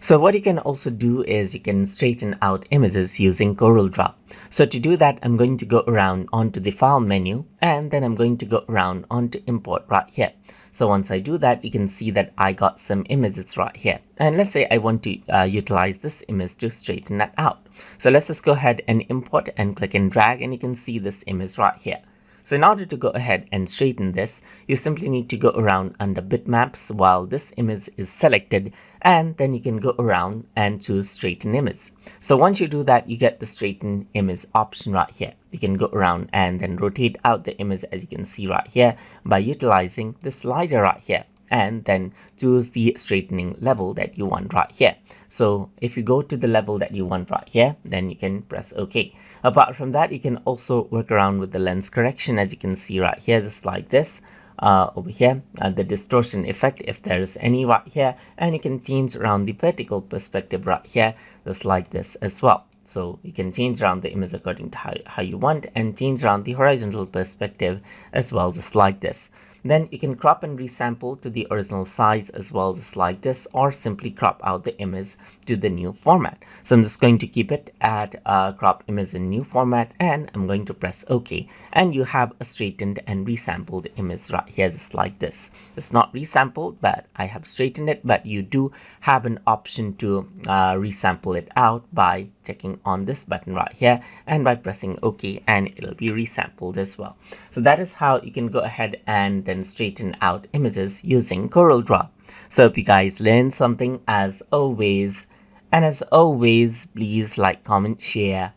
So what you can also do is you can straighten out images using Corel Draw. So to do that, I'm going to go around onto the file menu, and then I'm going to go around onto import right here. So once I do that, you can see that I got some images right here. And let's say I want to utilize this image to straighten that out. So let's just go ahead and import and click and drag, and you can see this image right here. So in order to go ahead and straighten this, you simply need to go around under bitmaps while this image is selected, and then you can go around and choose straighten image. So once you do that, you get the straighten image option right here. You can go around and then rotate out the image, as you can see right here, by utilizing the slider right here, and then choose the straightening level that you want right here. So if you go to the level that you want right here, then you can press OK. Apart from that, you can also work around with the lens correction, as you can see right here, just like this. Over here, the distortion effect, if there is any right here, and you can change around the vertical perspective right here, just like this as well. So you can change around the image according to how you want, and change around the horizontal perspective as well, just like this. Then you can crop and resample to the original size as well, just like this, or simply crop out the image to the new format. So I'm just going to keep it at crop image in new format, and I'm going to press OK. And you have a straightened and resampled image right here, just like this. It's not resampled, but I have straightened it, but you do have an option to resample it out by checking on this button right here and by pressing OK, and it'll be resampled as well. So that is how you can go ahead and then straighten out images using Corel Draw. So hope you guys learned something as always. And as always, please like, comment, share,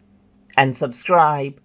and subscribe.